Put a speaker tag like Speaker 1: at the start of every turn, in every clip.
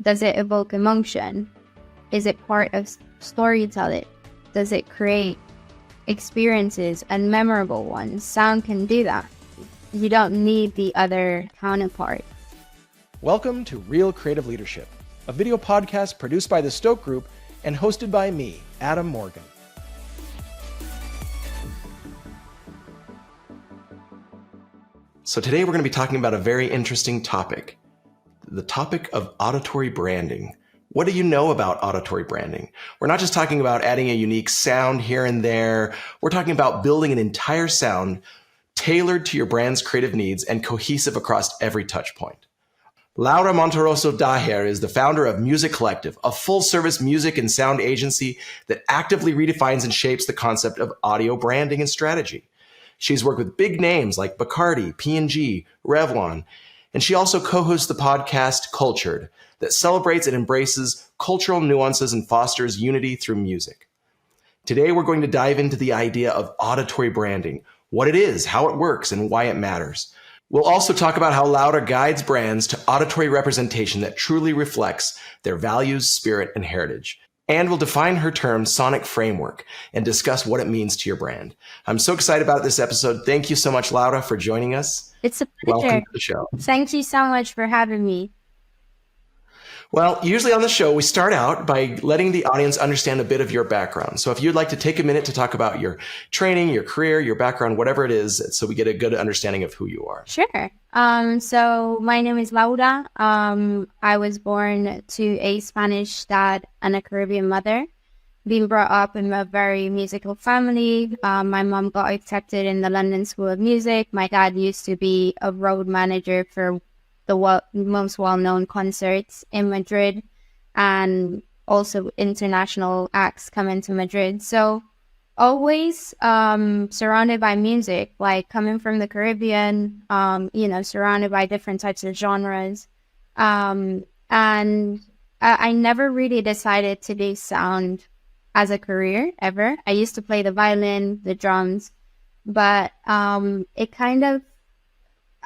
Speaker 1: Does it evoke emotion? Is it part of storytelling? Does it create experiences and memorable ones? Sound can do that. You don't need the other counterpart.
Speaker 2: Welcome to Real Creative Leadership, a video podcast produced by the Stoke Group and hosted by me, Adam Morgan. So today we're going to be talking about a very interesting topic, the topic of auditory branding. What do you know about auditory branding? We're not just talking about adding a unique sound here and there. We're talking about building an entire sound tailored to your brand's creative needs and cohesive across every touch point. Laura Montarroso Daher is the founder of Music Collective, a full-service music and sound agency that actively redefines and shapes the concept of audio branding and strategy. She's worked with big names like Bacardi, P&G, Revlon, and she also co-hosts the podcast Cultured that celebrates and embraces cultural nuances and fosters unity through music. Today, we're going to dive into the idea of auditory branding, what it is, how it works, and why it matters. We'll also talk about how Laura guides brands to auditory representation that truly reflects their values, spirit, and heritage. And we'll define her term sonic framework and discuss what it means to your brand. I'm so excited about this episode. Thank you so much, Laura, for joining us.
Speaker 1: It's a pleasure.
Speaker 2: Welcome to the show.
Speaker 1: Thank you so much for having me.
Speaker 2: Well, usually on the show, we start out by letting the audience understand a bit of your background. So if you'd like to take a minute to talk about your training, your career, your background, whatever it is, so we get a good understanding of who you are.
Speaker 1: Sure. So my name is Laura. I was born to a Spanish dad and a Caribbean mother. Being brought up in a very musical family. My mom got accepted in the London School of Music. My dad used to be a road manager for the most well-known concerts in Madrid, and also international acts coming to Madrid. So always surrounded by music, like coming from the Caribbean, surrounded by different types of genres. And I never really decided to do sound as a career ever. I used to play the violin, the drums, but it kind of,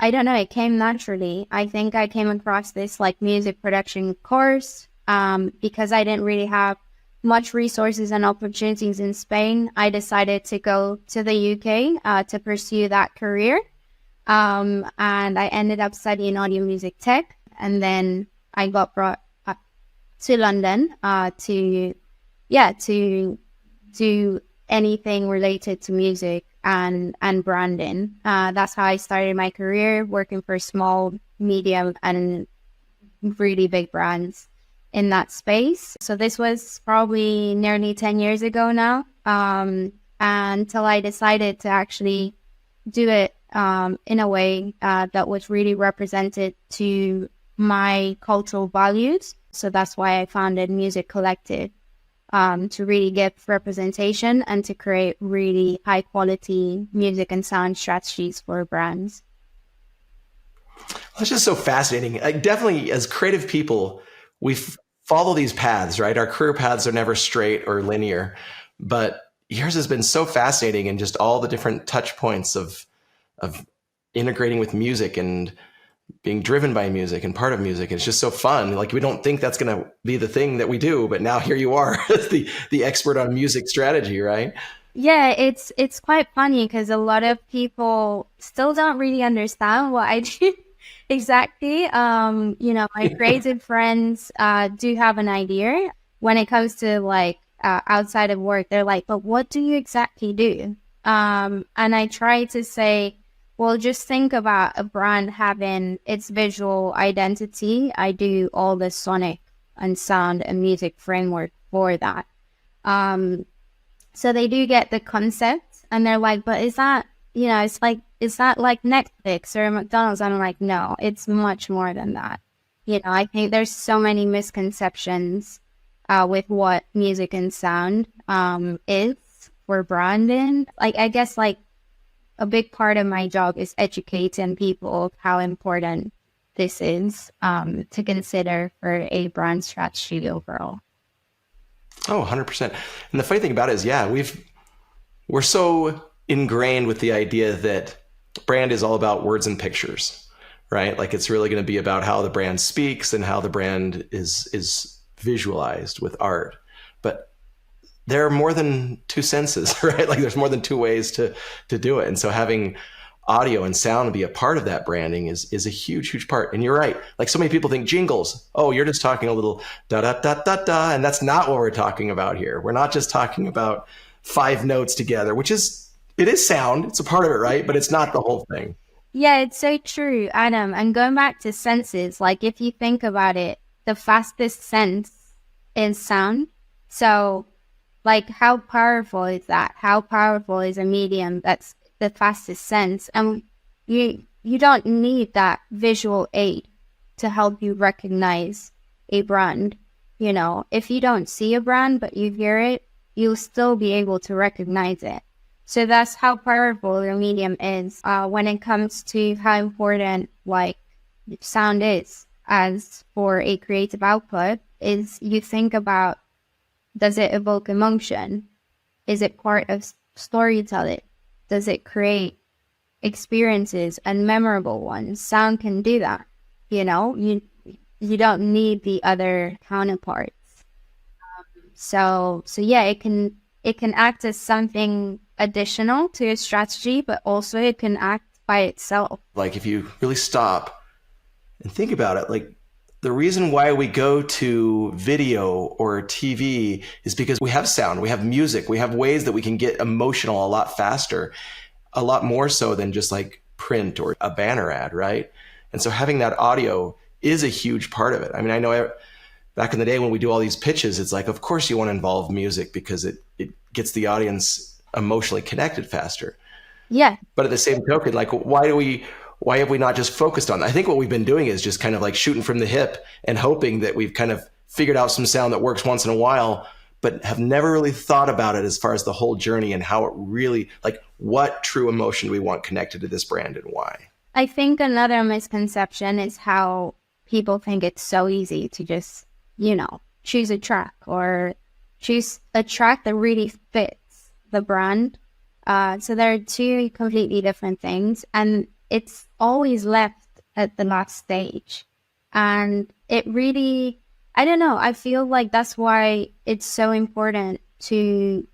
Speaker 1: I don't know, it came naturally. I think I came across this like music production course because I didn't really have much resources and opportunities in Spain. I decided to go to the UK to pursue that career. And I ended up studying audio music tech. And then I got brought up to London to do anything related to music and branding. That's how I started my career, working for small, medium, and really big brands in that space. So this was probably nearly 10 years ago now, until I decided to actually do it in a way that was really represented to my cultural values. So that's why I founded Music Collective. To really give representation and to create really high quality music and sound strategies for brands.
Speaker 2: It's just so fascinating. Definitely as creative people, we follow these paths, right? Our career paths are never straight or linear, but yours has been so fascinating, and just all the different touch points of integrating with music and being driven by music and part of music. It's just so fun. Like, we don't think that's going to be the thing that we do, but now here you are, the expert on music strategy, right?
Speaker 1: Yeah, it's quite funny because a lot of people still don't really understand what I do exactly. My creative friends do have an idea when it comes to like outside of work. They're like, but what do you exactly do? And I try to say, well, just think about a brand having its visual identity. I do all the sonic and sound and music framework for that. So they do get the concept, and they're like, but is that, is that like Netflix or McDonald's? I'm like, no, it's much more than that. I think there's so many misconceptions with what music and sound is for branding. Like, I guess like a big part of my job is educating people of how important this is to consider for a brand strategy overall.
Speaker 2: Oh, 100%. And the funny thing about it is, we're so ingrained with the idea that brand is all about words and pictures, right? Like it's really going to be about how the brand speaks and how the brand is visualized with art. But there are more than two senses, right? Like there's more than two ways to do it. And so having audio and sound be a part of that branding is a huge part. And you're right. Like so many people think jingles, oh, you're just talking a little da da da da da. And that's not what we're talking about here. We're not just talking about 5 notes together, which it is sound. It's a part of it, right? But it's not the whole thing.
Speaker 1: Yeah, it's so true, Adam. And going back to senses, like if you think about it, the fastest sense is sound. So like how powerful is that? How powerful is a medium that's the fastest sense? And you don't need that visual aid to help you recognize a brand. You know, if you don't see a brand but you hear it, you'll still be able to recognize it. So that's how powerful your medium is when it comes to how important like sound is as for a creative output. Is you think about, does it evoke emotion? Is it part of storytelling? Does it create experiences and memorable ones? Sound can do that. You know, you don't need the other counterparts. So yeah, it can act as something additional to a strategy, but also it can act by itself.
Speaker 2: Like if you really stop and think about it, like the reason why we go to video or TV is because we have sound, we have music, we have ways that we can get emotional a lot faster, a lot more so than just like print or a banner ad, right? And so having that audio is a huge part of it. I mean, I know back in the day when we do all these pitches, it's like, of course you want to involve music because it gets the audience emotionally connected faster.
Speaker 1: Yeah.
Speaker 2: But at the same token, like why have we not just focused on that? I think what we've been doing is just kind of like shooting from the hip and hoping that we've kind of figured out some sound that works once in a while, but have never really thought about it as far as the whole journey and how it really, like what true emotion do we want connected to this brand and why?
Speaker 1: I think another misconception is how people think it's so easy to just, you know, choose a track or choose a track that really fits the brand. So there are two completely different things, and it's always left at the last stage. And it really, I don't know, I feel like that's why it's so important to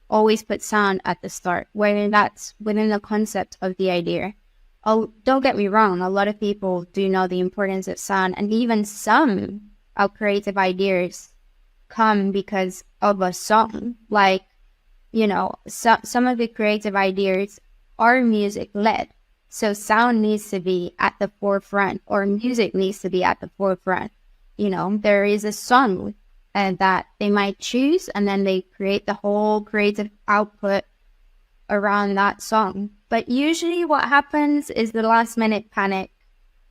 Speaker 1: always put sound at the start, whether that's within the concept of the idea. Oh, don't get me wrong, a lot of people do know the importance of sound, and even some of creative ideas come because of a song. Like, you know, some of the creative ideas are music led. So sound needs to be at the forefront, or music needs to be at the forefront. You know, there is a song that they might choose, and then they create the whole creative output around that song. But usually what happens is the last minute panic,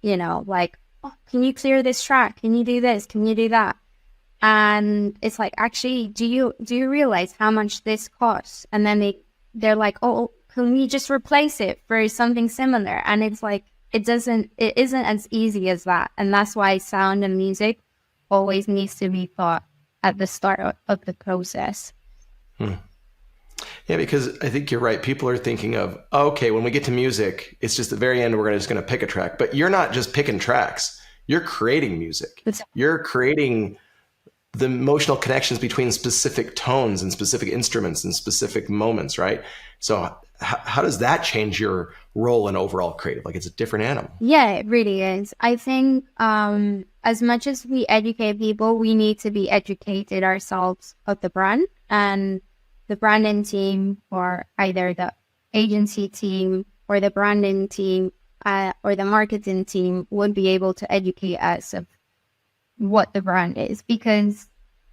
Speaker 1: you know, like, oh, can you clear this track? Can you do this? Can you do that? And it's like, actually, do you realize how much this costs? And then they're like, oh, can we just replace it for something similar? And it's like, it isn't as easy as that. And that's why sound and music always needs to be thought at the start of the process.
Speaker 2: Yeah, because I think you're right. People are thinking of, okay, when we get to music, it's just the very end, we're just going to pick a track. But you're not just picking tracks. You're creating music. You're creating the emotional connections between specific tones and specific instruments and specific moments, right? So how does that change your role in overall creative? Like it's a different animal.
Speaker 1: Yeah, it really is. I think as much as we educate people, we need to be educated ourselves of the brand, and the branding team, or either the agency team or the branding team or the marketing team would be able to educate us of what the brand is. Because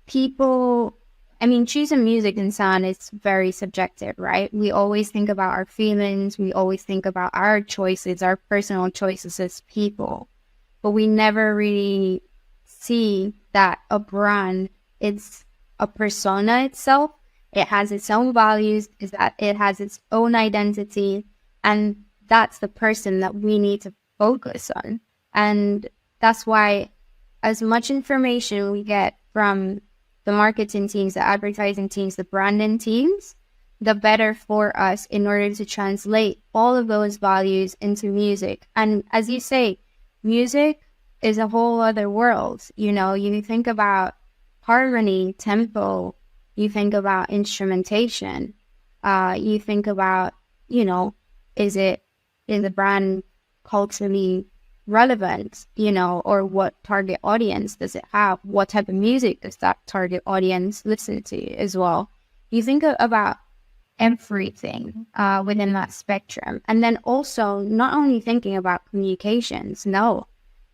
Speaker 1: people, I mean, choosing music and sound is very subjective, right? We always think about our feelings. We always think about our choices, our personal choices as people. But we never really see that a brand is a persona itself. It has its own values, is that it has its own identity, and that's the person that we need to focus on. And that's why as much information we get from the marketing teams, the advertising teams, the branding teams, the better for us in order to translate all of those values into music. And as you say, music is a whole other world. You think about harmony, tempo, you think about instrumentation, you think about, is the brand culturally relevant, or what target audience does it have? What type of music does that target audience listen to as well? You think about everything within that spectrum. And then also not only thinking about communications, no,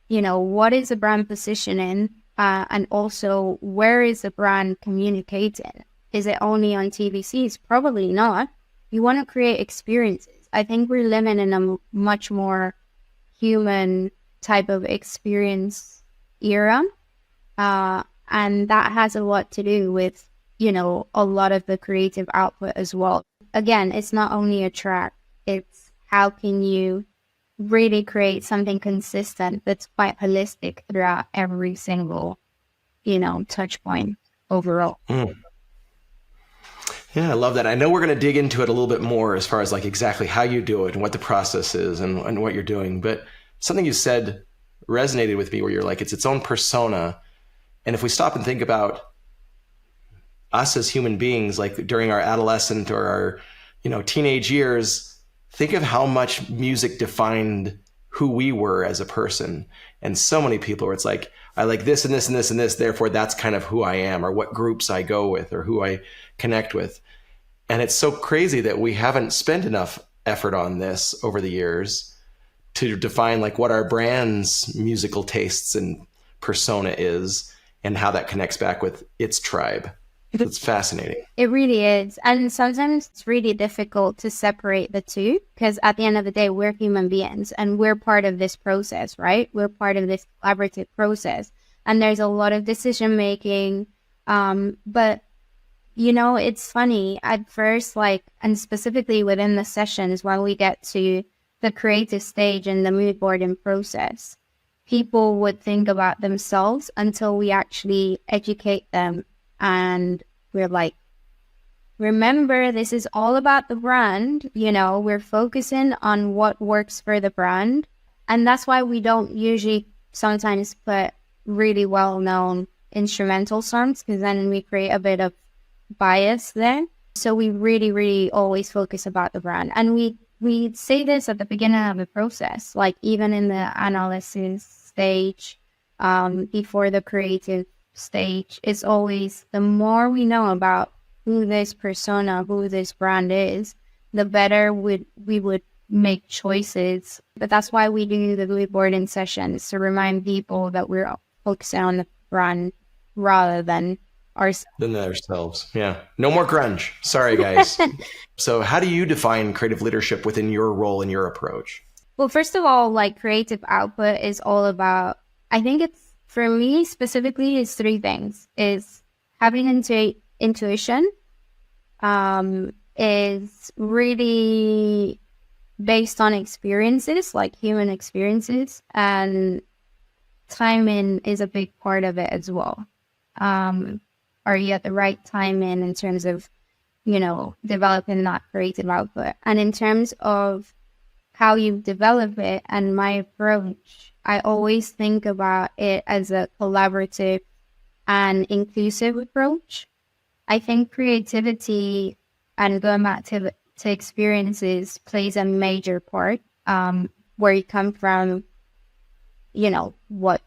Speaker 1: what is the brand positioning? And also, where is the brand communicating? Is it only on TVCs? Probably not. You want to create experiences. I think we're living in a much more human type of experience era. And that has a lot to do with, a lot of the creative output as well. Again, it's not only a track, it's how can you really create something consistent that's quite holistic throughout every single, touch point overall.
Speaker 2: Yeah, I love that. I know we're going to dig into it a little bit more as far as like exactly how you do it and what the process is and what you're doing. But something you said resonated with me where you're like, it's its own persona. And if we stop and think about us as human beings, like during our adolescent or our, teenage years, think of how much music defined who we were as a person. And so many people where it's like, I like this and this and this and this, therefore that's kind of who I am, or what groups I go with, or who I connect with. And it's so crazy that we haven't spent enough effort on this over the years to define like what our brand's musical tastes and persona is and how that connects back with its tribe. It's fascinating.
Speaker 1: It really is. And sometimes it's really difficult to separate the two, because at the end of the day, we're human beings and we're part of this process, right? We're part of this collaborative process. And there's a lot of decision making. But, it's funny at first, and specifically within the sessions when we get to the creative stage and the mood boarding process, people would think about themselves until we actually educate them. And we're like, remember, this is all about the brand. We're focusing on what works for the brand. And that's why we don't usually sometimes put really well-known instrumental songs, because then we create a bit of bias there. So we really, really always focus about the brand. And we say this at the beginning of the process, like even in the analysis stage, before the creative stage. It's always, the more we know about who this persona, who this brand is, the better we would make choices. But that's why we do the mood boarding sessions, to remind people that we're focusing on the brand rather than
Speaker 2: ourselves. Yeah. No more grunge. Sorry, guys. So how do you define creative leadership within your role and your approach?
Speaker 1: Well, first of all, creative output is all about, I think it's, for me specifically, is three things. Is having intuition, is really based on experiences, like human experiences, and timing is a big part of it as well. Are you at the right timing in terms of, developing that creative output? And in terms of how you develop it and my approach, I always think about it as a collaborative and inclusive approach. I think creativity and going back to experiences plays a major part, where you come from, what,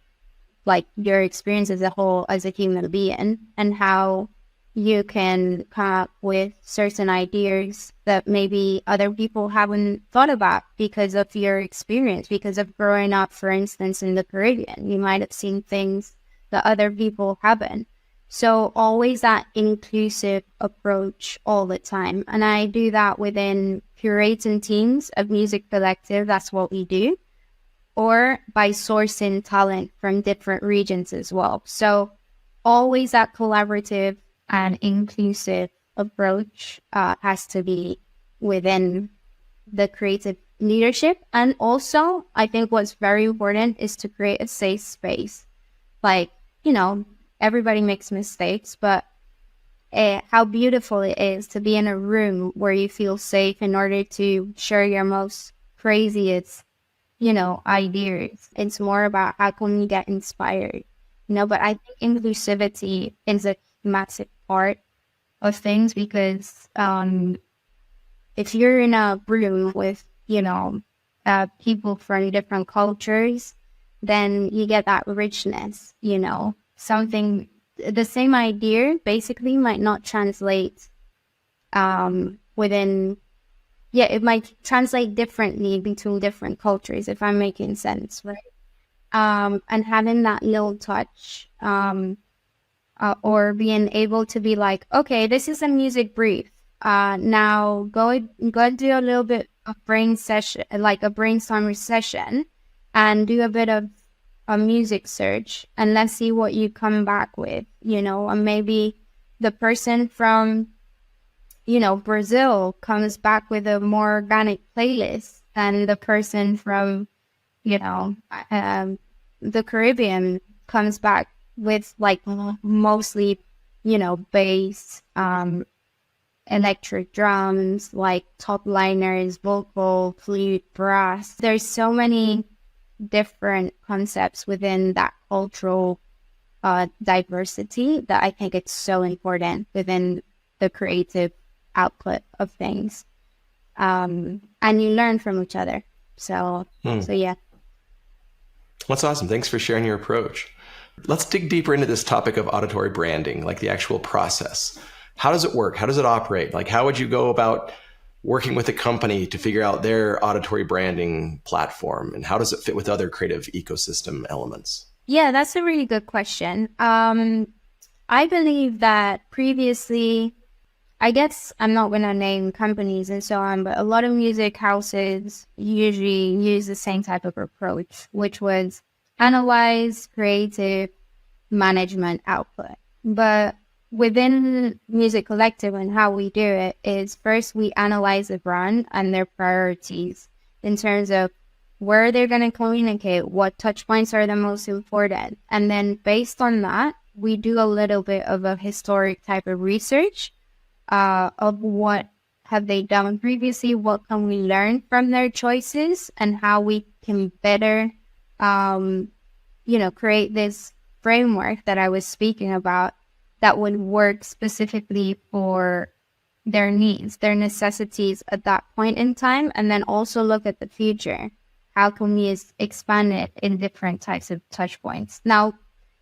Speaker 1: your experience as a whole as a human being, and how you can come up with certain ideas that maybe other people haven't thought about because of your experience, because of growing up, for instance, in the Caribbean. You might have seen things that other people haven't. So always that inclusive approach all the time. And I do that within curating teams of music collective. That's what we do. Or by sourcing talent from different regions as well. So always that collaborative and inclusive approach has to be within the creative leadership. And also, I think what's very important is to create a safe space. Everybody makes mistakes, but how beautiful it is to be in a room where you feel safe in order to share your most craziest, ideas. It's more about how can we get inspired, but I think inclusivity is a massive part of things because if you're in a room with, people from different cultures, then you get that richness, something, the same idea basically might not translate within, it might translate differently between different cultures, if I'm making sense, right? And having that little touch, or being able to be like, okay, this is a music brief. Now go do a little bit of brain session, like a brainstorming session, and do a bit of a music search, and let's see what you come back with, and maybe the person from, Brazil comes back with a more organic playlist than the person from, the Caribbean comes back with like mostly, bass, electric drums, like top liners, vocal, flute, brass. There's so many different concepts within that cultural diversity that I think it's so important within the creative output of things. And you learn from each other. So yeah.
Speaker 2: That's awesome. Thanks for sharing your approach. Let's dig deeper into this topic of auditory branding, like the actual process. How does it work? How does it operate? Like, how would you go about working with a company to figure out their auditory branding platform? And how does it fit with other creative ecosystem elements?
Speaker 1: Yeah, that's a really good question. I believe that previously, I guess I'm not going to name companies and so on, but a lot of music houses usually use the same type of approach, which was analyze, creative, management, output. But within Music Collective and how we do it is first we analyze the brand and their priorities in terms of where they're going to communicate, what touch points are the most important. And then based on that, we do a little bit of a historic type of research of what have they done previously, what can we learn from their choices, and how we can better, create this framework that I was speaking about that would work specifically for their needs, their necessities at that point in time, and then also look at the future. How can we expand it in different types of touch points? Now,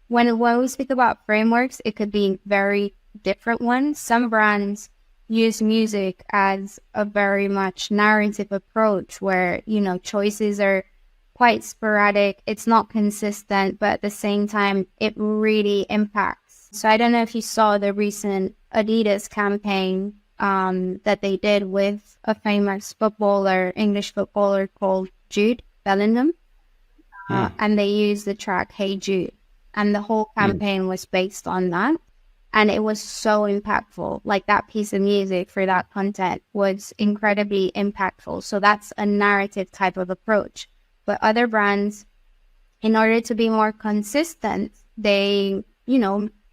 Speaker 1: when we speak about frameworks, it could be very different ones. Some brands use music as a very much narrative approach where, choices are quite sporadic. It's not consistent, but at the same time, it really impacts. So I don't know if you saw the recent Adidas campaign that they did with a famous English footballer called Jude Bellingham. And they used the track Hey Jude. And the whole campaign was based on that. And it was so impactful. Like that piece of music for that content was incredibly impactful. So that's a narrative type of approach. But other brands, in order to be more consistent, they,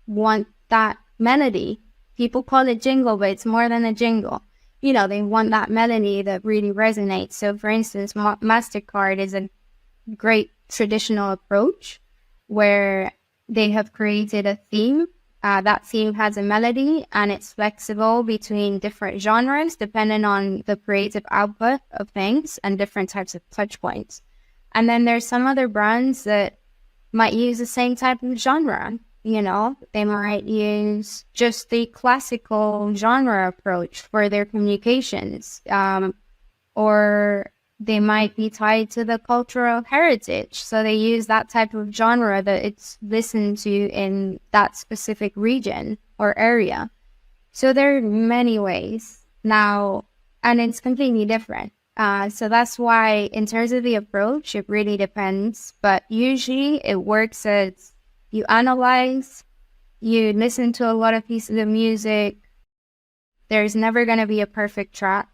Speaker 1: want that melody. People call it jingle, but it's more than a jingle. They want that melody that really resonates. So for instance, MasterCard is a great traditional approach where they have created a theme. That theme has a melody and it's flexible between different genres depending on the creative output of things and different types of touch points. And then there's some other brands that might use the same type of genre. They might use just the classical genre approach for their communications, or they might be tied to the cultural heritage. So they use that type of genre that it's listened to in that specific region or area. So there are many ways now, and it's completely different. So that's why in terms of the approach, it really depends. But usually it works as you analyze, you listen to a lot of pieces of music. There's never going to be a perfect track.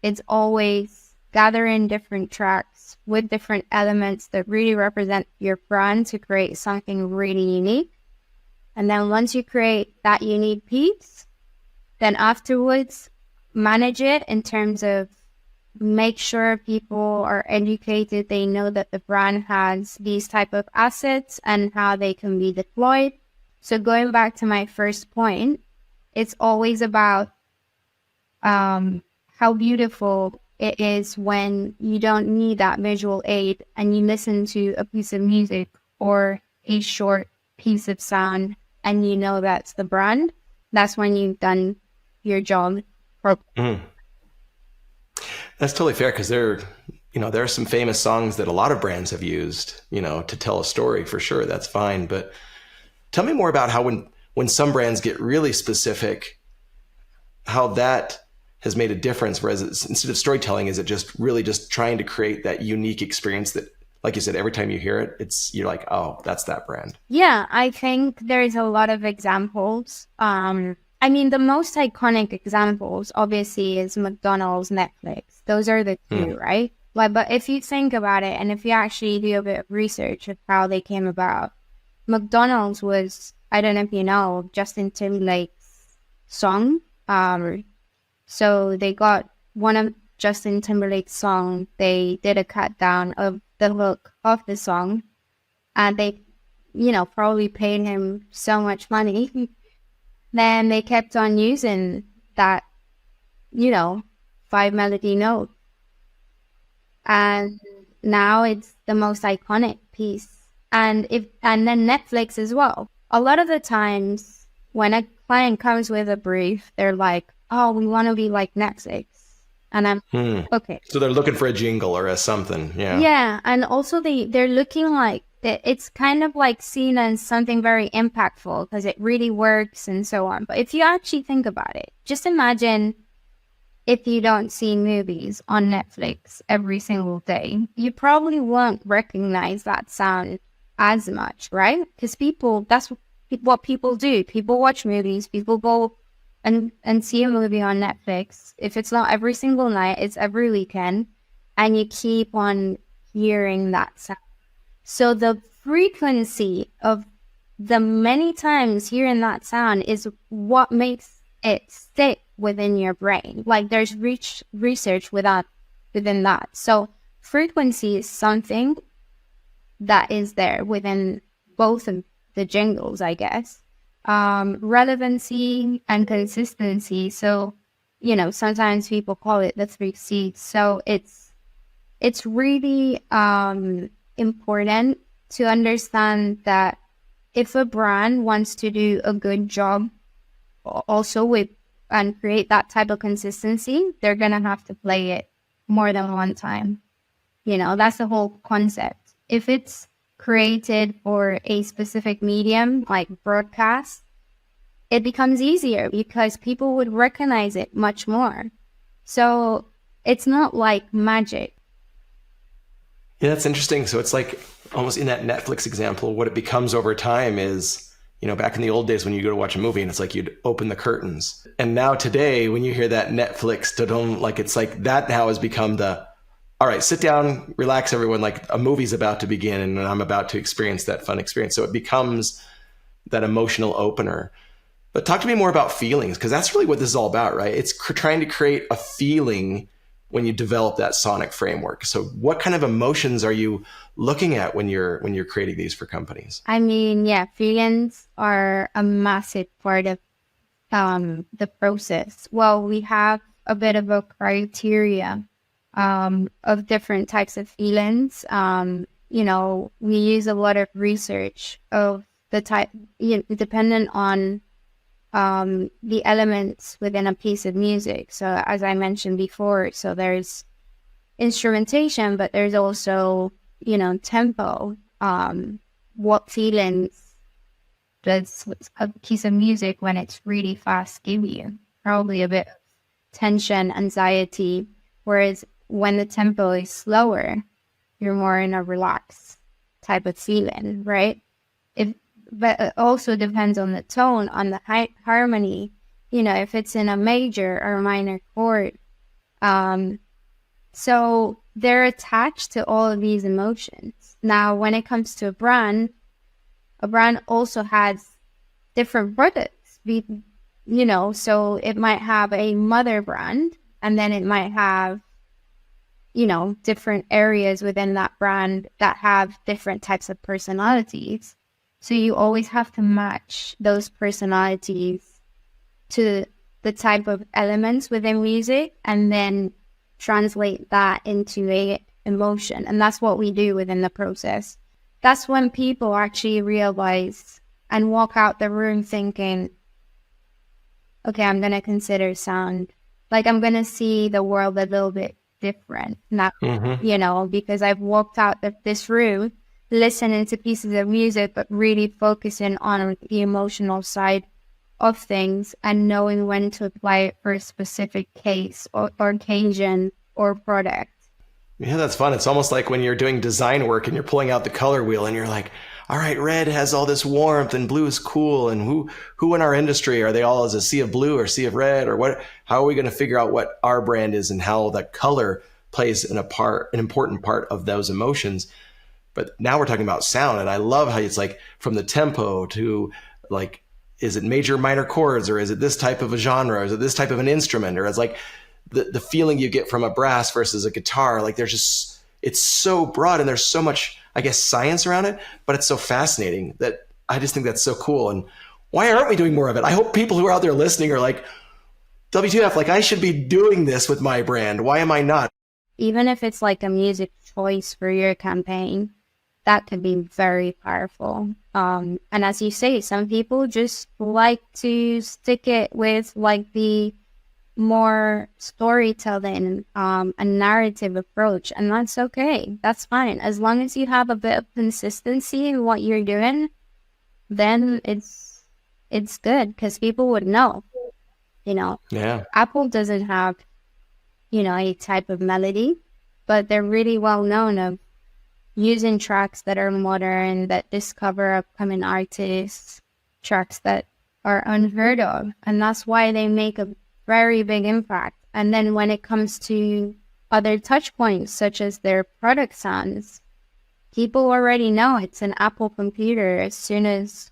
Speaker 1: It's always gathering different tracks with different elements that really represent your brand to create something really unique. And then once you create that unique piece, then afterwards manage it in terms of make sure people are educated. They know that the brand has these type of assets and how they can be deployed. So going back to my first point, it's always about how beautiful it is when you don't need that visual aid and you listen to a piece of music or a short piece of sound and you know that's the brand. That's when you've done your job.
Speaker 2: That's totally fair, because there are some famous songs that a lot of brands have used, to tell a story, for sure. That's fine. But tell me more about how when some brands get really specific, how that has made a difference. Whereas instead of storytelling, is it just really just trying to create that unique experience that, like you said, every time you hear it, you're like, oh, that's that brand.
Speaker 1: Yeah, I think there's a lot of examples. I mean, the most iconic examples, obviously, is McDonald's, Netflix. Those are the two, right? But if you think about it, and if you actually do a bit of research of how they came about, McDonald's was, I don't know if you know, Justin Timberlake's song. So they got one of Justin Timberlake's song. They did a cut down of the hook of the song, and they, probably paid him so much money. Then they kept on using that, 5 melody note. And now it's the most iconic piece. And then Netflix as well. A lot of the times when a client comes with a brief, they're like, oh, we want to be like Netflix. And I'm okay.
Speaker 2: So they're looking for a jingle or a something. Yeah.
Speaker 1: Yeah. And also they're looking like, it's kind of like seen as something very impactful because it really works and so on. But if you actually think about it, just imagine if you don't see movies on Netflix every single day, you probably won't recognize that sound as much, right? Because that's what people do. People watch movies, people go and see a movie on Netflix. If it's not every single night, it's every weekend, and you keep on hearing that sound. So the frequency of the many times hearing that sound is what makes it stick within your brain. Like there's research within that. So frequency is something that is there within both of the jingles, I guess. Relevancy and consistency. So, sometimes people call it the 3 C's. So it's really important to understand that if a brand wants to do a good job also with and create that type of consistency, they're gonna have to play it more than one time. That's the whole concept. If it's created for a specific medium like broadcast, it becomes easier because people would recognize it much more. So it's not like magic.
Speaker 2: Yeah, that's interesting. So it's like almost in that Netflix example, what it becomes over time is, back in the old days when you go to watch a movie and it's like you'd open the curtains. And now today, when you hear that Netflix, like it's like that now has become all right, sit down, relax everyone, like a movie's about to begin and I'm about to experience that fun experience. So it becomes that emotional opener. But talk to me more about feelings, because that's really what this is all about, right? It's trying to create a feeling when you develop that sonic framework. So what kind of emotions are you looking at when you're creating these for companies?
Speaker 1: I mean, yeah, feelings are a massive part of the process. Well, we have a bit of a criteria of different types of feelings. We use a lot of research of the type, dependent on the elements within a piece of music. So as I mentioned before, so there's instrumentation, but there's also, tempo. What feelings does a piece of music when it's really fast give you? Probably a bit of tension, anxiety, whereas when the tempo is slower, you're more in a relaxed type of feeling, right? But it also depends on the tone, on the harmony, if it's in a major or minor chord. So they're attached to all of these emotions. Now, when it comes to a brand also has different products, so it might have a mother brand, and then it might have different areas within that brand that have different types of personalities. So you always have to match those personalities to the type of elements within music and then translate that into a emotion. And that's what we do within the process. That's when people actually realize and walk out the room thinking, okay, I'm going to consider sound. Like, I'm going to see the world a little bit different now, because I've walked out of this room listening to pieces of music, but really focusing on the emotional side of things and knowing when to apply it for a specific case or occasion or product.
Speaker 2: Yeah, that's fun. It's almost like when you're doing design work and you're pulling out the color wheel and you're like, all right, red has all this warmth and blue is cool. And who in our industry, are they all as a sea of blue or sea of red, or what? How are we going to figure out what our brand is and how that color plays an important part of those emotions? But now we're talking about sound, and I love how it's like from the tempo to like, is it major minor chords, or is it this type of a genre, or is it this type of an instrument, or it's like the feeling you get from a brass versus a guitar. Like it's so broad and there's so much, I guess, science around it, but it's so fascinating that I just think that's so cool. And why aren't we doing more of it? I hope people who are out there listening are like, W2F, like I should be doing this with my brand. Why am I not?
Speaker 1: Even if it's like a music choice for your campaign, that could be very powerful. And as you say, some people just like to stick it with like the more storytelling, a narrative approach, and that's okay. That's fine. As long as you have a bit of consistency in what you're doing, then it's good because people would know.
Speaker 2: Yeah.
Speaker 1: Apple doesn't have, a type of melody, but they're really well known of using tracks that are modern, that discover upcoming artists, tracks that are unheard of, and that's why they make a very big impact. And then when it comes to other touch points, such as their product sounds, people already know it's an Apple computer. As soon as,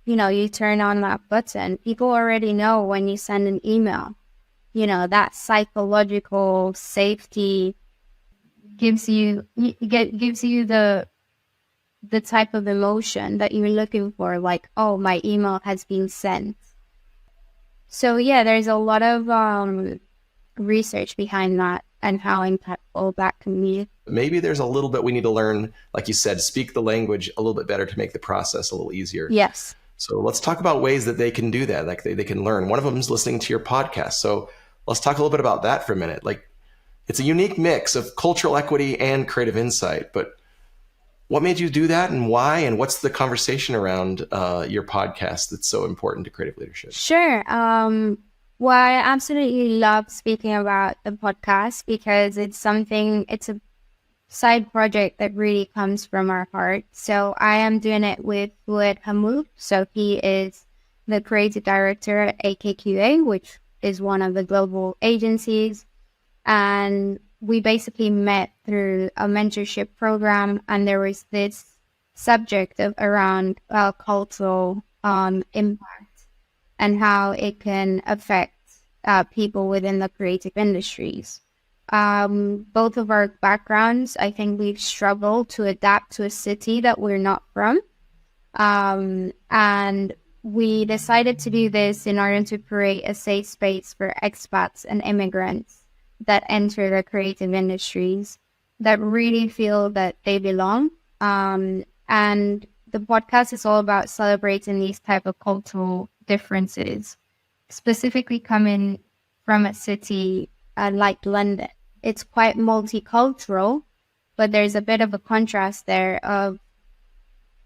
Speaker 1: you turn on that button, people already know when you send an email, that psychological safety gives you the type of emotion that you're looking for, like, oh, my email has been sent. So yeah, there's a lot of research behind that and how impactful that can be.
Speaker 2: Maybe there's a little bit we need to learn, like you said, speak the language a little bit better to make the process a little easier.
Speaker 1: Yes.
Speaker 2: So let's talk about ways that they can do that, like they can learn. One of them is listening to your podcast. So let's talk a little bit about that for a minute. Like, it's a unique mix of cultural equity and creative insight, but what made you do that and why? And what's the conversation around your podcast that's so important to creative leadership?
Speaker 1: Sure. Well, I absolutely love speaking about the podcast because it's a side project that really comes from our heart. So I am doing it with Fouad Hamoud. So he is the creative director at AKQA, which is one of the global agencies. And we basically met through a mentorship program, and there was this subject around cultural impact and how it can affect people within the creative industries. Both of our backgrounds, I think we've struggled to adapt to a city that we're not from. And we decided to do this in order to create a safe space for expats and immigrants that enter the creative industries that really feel that they belong. And the podcast is all about celebrating these type of cultural differences, specifically coming from a city like London. It's quite multicultural, but there's a bit of a contrast there of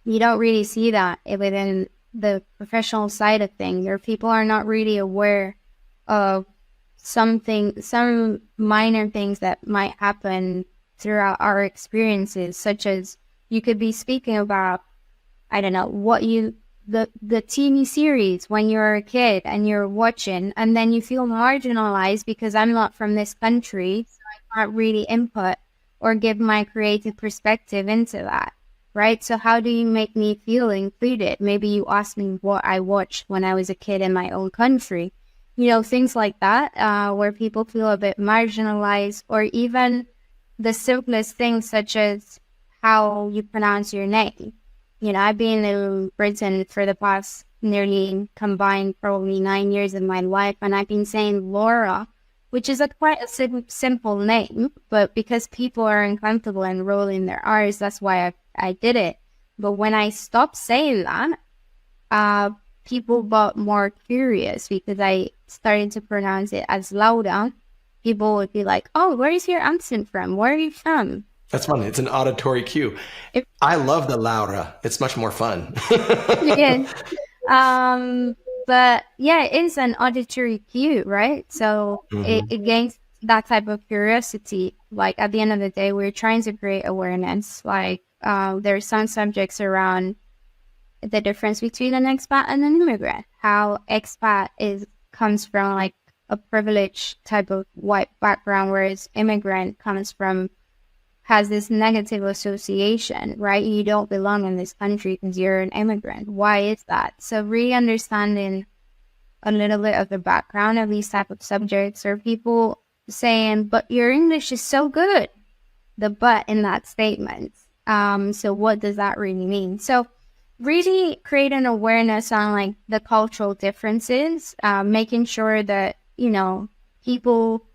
Speaker 1: you don't really see that within the professional side of things, or people are not really aware of some minor things that might happen throughout our experiences, such as you could be speaking about, I don't know, the TV series when you're a kid and you're watching, and then you feel marginalized because I'm not from this country, so I can't really input or give my creative perspective into that, right? So how do you make me feel included? Maybe you ask me what I watched when I was a kid in my own country. Things like that, where people feel a bit marginalized, or even the simplest things, such as how you pronounce your name. I've been in Britain for the past nearly combined probably 9 years of my life, and I've been saying Laura, which is quite a simple name, but because people are uncomfortable and rolling their R's, that's why I did it. But when I stopped saying that, people got more curious because I started to pronounce it as Laura. People would be like, "Oh, where is your accent from? Where are you from?"
Speaker 2: That's fun. It's an auditory cue. I love the Laura. It's much more fun.
Speaker 1: Yeah. But yeah, it is an auditory cue, right? So it gains that type of curiosity. Like at the end of the day, we're trying to create awareness. Like there are some subjects around the difference between an expat and an immigrant. How expat comes from like a privileged type of white background, whereas immigrant has this negative association, right? You don't belong in this country because you're an immigrant. Why is that? So really understanding a little bit of the background of these type of subjects, or people saying, "But your English is so good." The "but" in that statement. So what does that really mean? So really creating awareness on like the cultural differences, making sure that, people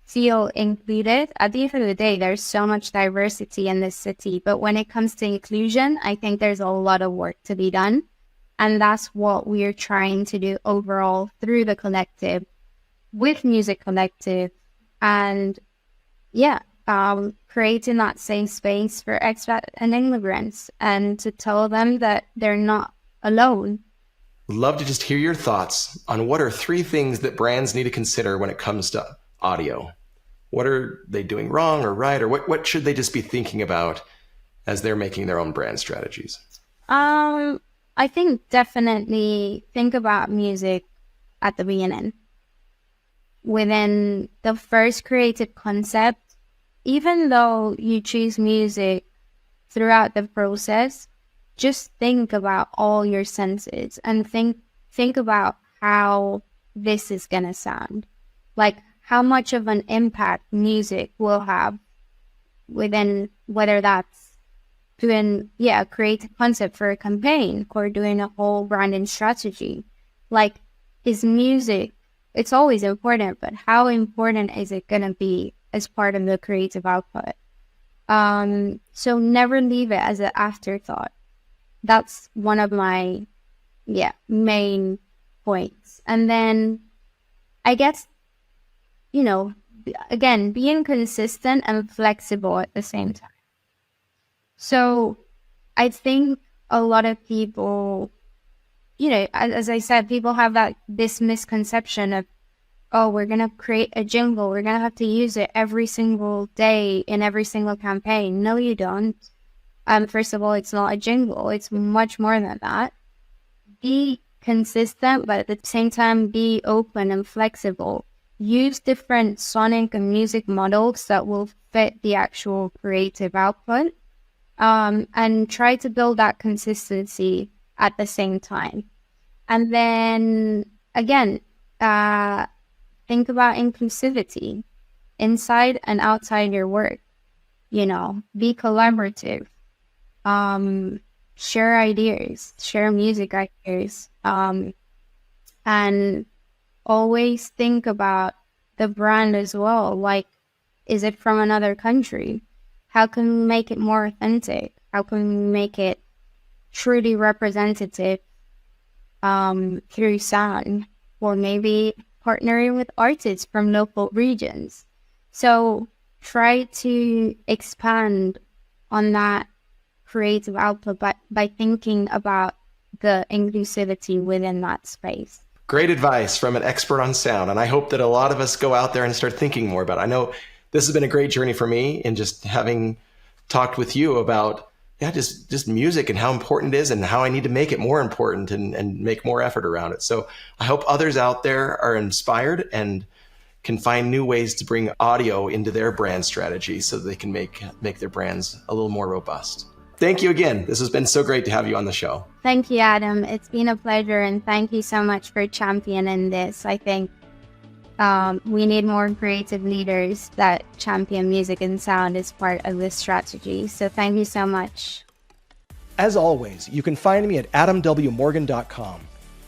Speaker 1: feel included. At the end of the day, there's so much diversity in this city, but when it comes to inclusion, I think there's a lot of work to be done. And that's what we're trying to do overall through the collective, with Music Collective, and creating that safe space for expat and immigrants, and to tell them that they're not alone.
Speaker 2: Love to just hear your thoughts on what are 3 things that brands need to consider when it comes to audio. What are they doing wrong or right, or what should they just be thinking about as they're making their own brand strategies?
Speaker 1: I think definitely think about music at the beginning. Within the first creative concept, even though you choose music throughout the process, just think about all your senses and think about how this is gonna sound. Like how much of an impact music will have within, whether that's doing a creative concept for a campaign or doing a whole branding strategy. Like, is music, it's always important, but how important is it gonna be as part of the creative output? So never leave it as an afterthought. That's one of my main points. And then I guess, again, being consistent and flexible at the same time. So I think a lot of people, as I said, people have this misconception of, oh, we're going to create a jingle, we're going to have to use it every single day in every single campaign. No, you don't. First of all, it's not a jingle. It's much more than that. Be consistent, but at the same time, be open and flexible. Use different sonic and music models that will fit the actual creative output, and try to build that consistency at the same time. And then, again, think about inclusivity inside and outside your work. Be collaborative. Share ideas, share music ideas, and always think about the brand as well. Like, is it from another country? How can we make it more authentic? How can we make it truly representative through sound? Or maybe partnering with artists from local regions. So try to expand on that creative output by thinking about the inclusivity within that space.
Speaker 2: Great advice from an expert on sound. And I hope that a lot of us go out there and start thinking more about it. I know this has been a great journey for me, and just having talked with you about just music and how important it is and how I need to make it more important and make more effort around it. So I hope others out there are inspired and can find new ways to bring audio into their brand strategy so they can make their brands a little more robust. Thank you again. This has been so great to have you on the show.
Speaker 1: Thank you, Adam. It's been a pleasure, and thank you so much for championing this. I think We need more creative leaders that champion music and sound as part of this strategy. So thank you so much.
Speaker 3: As always, you can find me at adamwmorgan.com.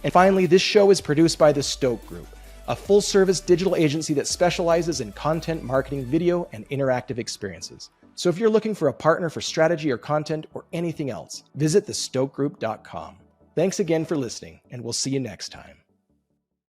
Speaker 3: And finally, this show is produced by the Stoke Group, a full-service digital agency that specializes in content marketing, video, and interactive experiences. So if you're looking for a partner for strategy or content or anything else, visit thestokegroup.com. Thanks again for listening, and we'll see you next time.